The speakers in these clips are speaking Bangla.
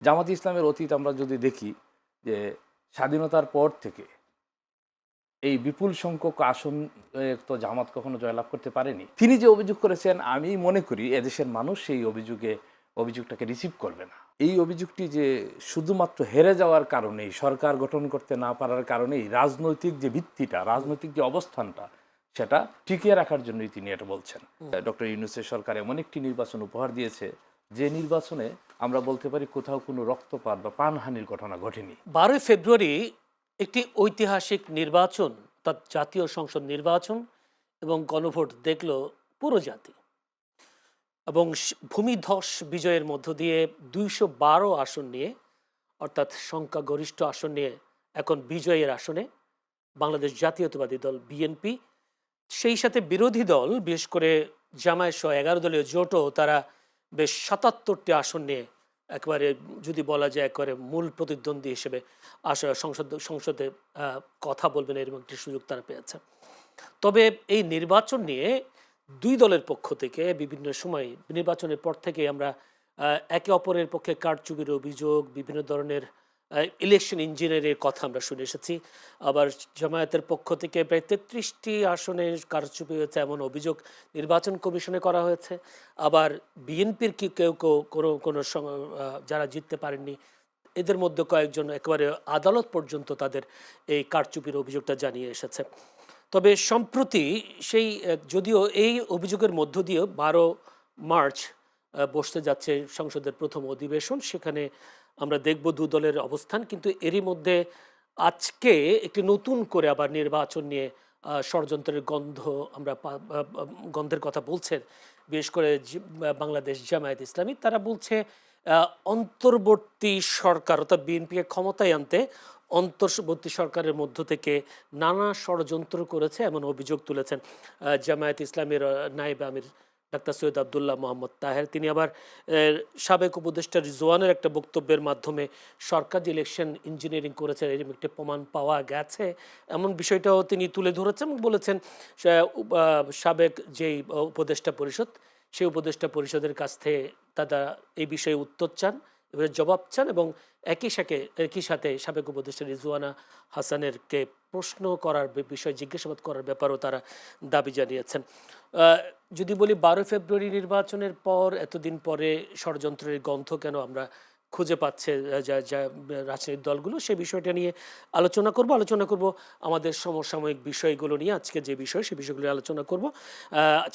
জামাত ইসলামের অতীত আমরা যদি দেখি যে স্বাধীনতার পর থেকে এই বিপুল সংখ্যক আসন তো জামাত কখনো জয়লাভ করতে পারেনি। তিনি যে অভিযোগ করেছেন আমি মনে করি এদেশের মানুষ সেই অভিযোগটাকে রিসিভ করবে না। এই অভিযোগটি যে শুধুমাত্র হেরে যাওয়ার কারণেই, সরকার গঠন করতে না পারার কারণেই রাজনৈতিক যে ভিত্তিটা, রাজনৈতিক যে অবস্থানটা সেটা টিকিয়ে রাখার জন্যই তিনি এটা বলছেন। ডক্টর ইউনূসের সরকার এমন একটি নির্বাচন উপহার দিয়েছে যে নির্বাচনে আমরা বলতে পারি কোথাও কোনো রক্তপাত বা প্রাণহানির ঘটনা ঘটেনি। 12ই ফেব্রুয়ারি একটি ঐতিহাসিক নির্বাচন, অর্থাৎ জাতীয় সংসদ নির্বাচন এবং গণভোট দেখল পুরো জাতি, এবং ভূমিধস বিজয়ের মধ্য দিয়ে 212 আসন নিয়ে, অর্থাৎ সংখ্যাগরিষ্ঠ আসন নিয়ে এখন বিজয়ের আসনে বাংলাদেশ জাতীয়তাবাদী দল বিএনপি, সেই সাথে বিরোধী দল বিশেষ করে জামায়াত সহ 11 দলীয় জোটও তারা বেশ 77টি আসন নিয়ে একেবারে যদি বলা যায় একেবারে মূল প্রতিদ্বন্দ্বী হিসেবে সংসদে কথা বলবেন, এরকম একটি সুযোগ তারা পেয়েছে। তবে এই নির্বাচন নিয়ে দুই দলের পক্ষ থেকে বিভিন্ন সময়, নির্বাচনের পর থেকে আমরা একে অপরের পক্ষে কারচুপির অভিযোগ, বিভিন্ন ধরনের ইলেকশন ইঞ্জিনিয়ারের কথা আমরা শুনে এসেছি। আবার জামায়াতের পক্ষ থেকে প্রায় 33টি আসনে কারচুপি হয়েছে এমন অভিযোগ নির্বাচন কমিশনে করা হয়েছে। আবার বিএনপির কি কেউ কোনো যারা জিততে পারেননি এদের মধ্যে কয়েকজন একেবারে আদালত পর্যন্ত তাদের এই কারচুপির অভিযোগটা জানিয়ে এসেছে। তবে সম্প্রতি সেই যদিও এই অভিযোগের মধ্য দিয়ে 12 মার্চ বসতে যাচ্ছে সংসদের প্রথম অধিবেশন, সেখানে আমরা দেখব দু দলের অবস্থান। কিন্তু এরই মধ্যে আজকে একটি নতুন করে আবার নির্বাচন নিয়ে ষড়যন্ত্রের গন্ধের কথা বলছেন বিশেষ করে বাংলাদেশ জামায়াত ইসলামী। তারা বলছে অন্তর্বর্তী সরকার অর্থাৎ বিএনপিকে ক্ষমতায় আনতে অন্তর্বর্তী সরকারের মধ্য থেকে নানা ষড়যন্ত্র করেছে এমন অভিযোগ তুলেছেন জামায়াত ইসলামের নায়েবে আমির ডাক্তার সৈয়দ আবদুল্লাহ মোহাম্মদ তাহের। তিনি আবার সাবেক উপদেষ্টা রিজওয়ানের একটা বক্তব্যের মাধ্যমে সরকার যে ইলেকশন ইঞ্জিনিয়ারিং করেছে এরকম একটি প্রমাণ পাওয়া গেছে এমন বিষয়টাও তিনি তুলে ধরেছেন এবং বলেছেন সাবেক যেই উপদেষ্টা পরিষদ, সেই উপদেষ্টা পরিষদের কাছ থেকে তারা এই বিষয়ে উত্তর চান, এবারে জবাব চান এবং একই সাথে সাবেক উপদেষ্টা রিজওয়ানা হাসানেরকে প্রশ্ন করার বিষয়, জিজ্ঞাসাবাদ করার ব্যাপারেও তারা দাবি জানিয়েছেন। যদি বলি 12 ফেব্রুয়ারি নির্বাচনের পর এতদিন পরে ষড়যন্ত্রের গন্ধ কেন আমরা খুঁজে পাচ্ছে যা রাজনৈতিক দলগুলো, সেই বিষয়টা নিয়ে আলোচনা করব আমাদের সমসাময়িক বিষয়গুলো নিয়ে। আজকে যে বিষয় সেই বিষয়গুলো আলোচনা করব,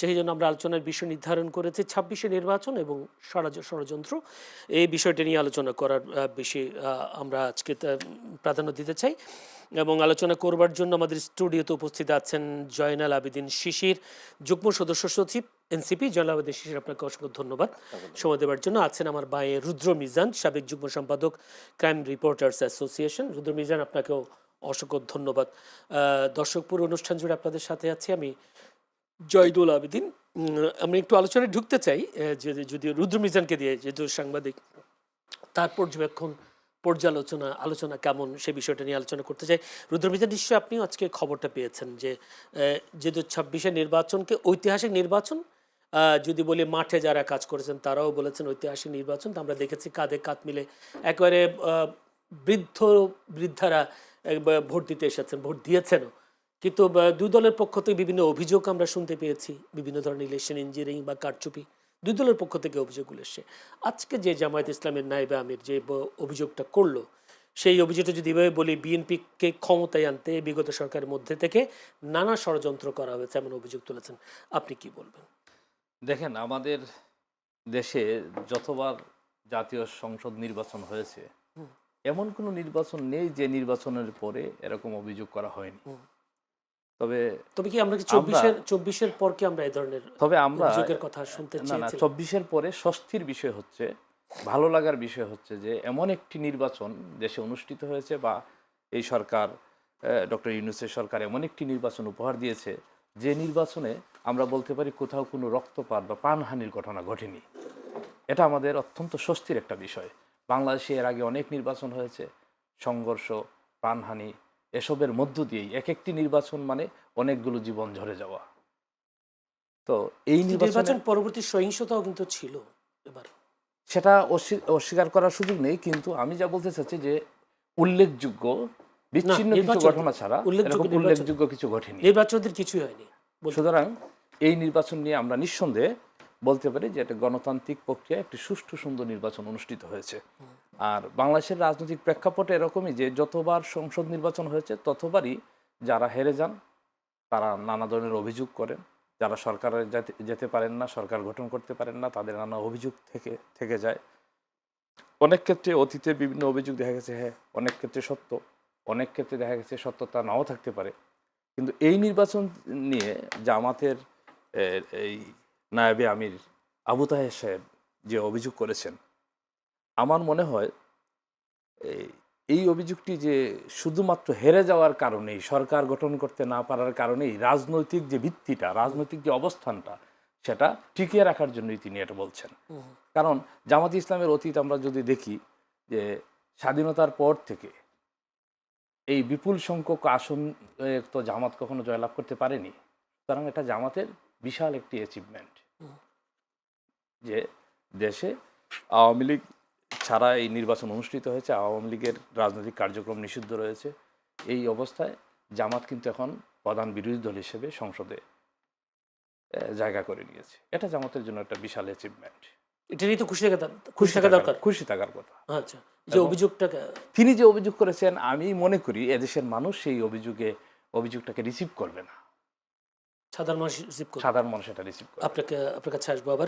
সেই জন্য আমরা আলোচনার বিষয় নির্ধারণ করেছি 26শে নির্বাচন এবং ষড়যন্ত্র। এই বিষয়টা নিয়ে আলোচনা করার বেশি আমরা আজকে প্রাধান্য দিতে চাই। এবং আলোচনা করবার জন্য আমাদের স্টুডিওতে উপস্থিত আছেন জয়নাল আবেদিন শিশির, যুগ্ম সদস্য সচিব এনসিপি। জয়নাল আবেদিন শিশির, আপনাকে অসংখ্য ধন্যবাদ সময় দেওয়ার জন্য। আছেন আমার ভাই রুদ্র মিজান, সাবেক যুগ্ম সম্পাদক ক্রাইম রিপোর্টার্স অ্যাসোসিয়েশন। রুদ্র মিজান, আপনাকেও অসংখ্য ধন্যবাদ। দর্শক পুরো অনুষ্ঠান জুড়ে আপনাদের সাথে আছি আমি জয়দুল আবেদিন। আমি একটু আলোচনায় ঢুকতে চাই, যদি রুদ্র মিজানকে দিয়ে, যেহেতু সাংবাদিক, তার আলোচনা কেমন সে বিষয়টা নিয়ে আলোচনা করতে চাই। রুদ্র মিজান, নিশ্চয়ই আপনিও আজকে খবরটা পেয়েছেন যে যেহেতু 26শে নির্বাচনকে ঐতিহাসিক নির্বাচন, যদি বলি মাঠে যারা কাজ করেছেন তারাও বলেছেন ঐতিহাসিক নির্বাচন। তো আমরা দেখেছি কাঁধে কাঁধ মিলে একেবারে বৃদ্ধারা ভোট দিতে এসেছেন, ভোট দিয়েছেনও। কিন্তু দুই দলের পক্ষ থেকে বিভিন্ন অভিযোগ আমরা শুনতে পেয়েছি, বিভিন্ন ধরনের ইলেকশন ইঞ্জিনিয়ারিং বা কারচুপি দুই দলের পক্ষ থেকে অভিযোগগুলো এসছে। আজকে যে জামায়াত ইসলামের নায়েবে আমির যে অভিযোগটা করলো, সেই অভিযোগটা যদি এভাবে বলি বিএনপিকে ক্ষমতায় আনতে বিগত সরকারের মধ্যে থেকে নানা ষড়যন্ত্র করা হয়েছে এমন অভিযোগ তুলেছেন, আপনি কি বলবেন? দেখেন, আমাদের দেশে যতবার জাতীয় সংসদ নির্বাচন হয়েছে এমন কোনো নির্বাচন নেই যে নির্বাচনের পরে এরকম অভিযোগ করা হয়নি। তবে কি আমরা কি 24-এর পর কি আমরা এই ধরনের অভিযোগের কথা শুনতে চেয়েছিলাম? 24-এর পরে স্বস্তির বিষয় হচ্ছে, ভালো লাগার বিষয় হচ্ছে যে এমন একটি নির্বাচন দেশে অনুষ্ঠিত হয়েছে, বা এই সরকার, ডক্টর ইউনূসের সরকার এমন একটি নির্বাচন উপহার দিয়েছে যে নির্বাচনে আমরা বলতে পারি কোথাও কোনো রক্তপাত বা প্রাণহানির ঘটনা ঘটেনি। এটা আমাদের অত্যন্ত স্বস্তির একটা বিষয়। বাংলাদেশে এর আগে অনেক নির্বাচন হয়েছে, সংঘর্ষ, প্রাণহানি, এসবের মধ্য দিয়েই এক একটি নির্বাচন মানে অনেকগুলো জীবন ঝরে যাওয়া। তো এই নির্বাচন পরবর্তী সহিংসতাও কিন্তু ছিল এবার। সেটা অস্বীকার করার সুযোগ নেই, কিন্তু আমি যা বলতে চাচ্ছি যে উল্লেখযোগ্য বিচ্ছিন্ন কিছু নির্বাচন ঘটনা ছাড়া উল্লেখযোগ্য এরকম উল্লেখযোগ্য কিছু ঘটেনি। নির্বাচনের কিছুই হয়নি বলতে সুতরাং এই নির্বাচন নিয়ে আমরা নিঃসন্দেহে বলতে পারি যে একটা গণতান্ত্রিক প্রক্রিয়া, একটি সুষ্ঠু সুন্দর নির্বাচন অনুষ্ঠিত হয়েছে। আর বাংলাদেশের রাজনৈতিক প্রেক্ষাপটে এরকমই যে যতবার সংসদ নির্বাচন হয়েছে ততবারই যারা হেরে যান তারা নানা ধরনের অভিযোগ করেন, যারা সরকারে যেতে পারেন না, সরকার গঠন করতে পারেন না, তাদের নানা অভিযোগ থেকে যায়। অনেক ক্ষেত্রে অতীতে বিভিন্ন অভিযোগ দেখা গেছে, হ্যাঁ অনেক ক্ষেত্রে সত্য, অনেক ক্ষেত্রে দেখা গেছে সত্যতা নাও থাকতে পারে। কিন্তু এই নির্বাচন নিয়ে জামাতের এই নায়েবে আমির আবু তাহের সাহেব যে অভিযোগ করেছেন, আমার মনে হয় এই অভিযোগটি যে শুধুমাত্র হেরে যাওয়ার কারণেই, সরকার গঠন করতে না পারার কারণেই রাজনৈতিক যে ভিত্তিটা, রাজনৈতিক যে অবস্থানটা, সেটা টিকিয়ে রাখার জন্যই তিনি এটা বলছেন। কারণ জামাত ইসলামের অতীত আমরা যদি দেখি যে স্বাধীনতার পর থেকে এই বিপুল সংখ্যক আসন তো জামাত কখনো জয়লাভ করতে পারেনি। সুতরাং এটা জামাতের বিশাল একটি অ্যাচিভমেন্ট যে দেশে আওয়ামী লীগ ছাড়া এই নির্বাচন অনুষ্ঠিত হয়েছে, আওয়ামী লীগের রাজনৈতিক কার্যক্রম নিষিদ্ধ রয়েছে। এই অবস্থায় জামাত কিন্তু এখন প্রধান বিরোধী দল হিসেবে সংসদে জায়গা করে নিয়েছে। এটা জামাতের জন্য একটা বিশাল অ্যাচিভমেন্ট। এটা নিয়ে তো খুশি থাকা দরকার। খুশি থাকার কথা। আচ্ছা, যে অভিযোগটা তিনি যে অভিযোগ করেছেন, আমি মনে করি এদেশের মানুষ সেই অভিযোগটাকে রিসিভ করবে না। সাধারণ মানুষ রিসিভ করবে। সাধারণ মানুষ এটা রিসিভ করবে। আপনার কাছে আসবো আবার।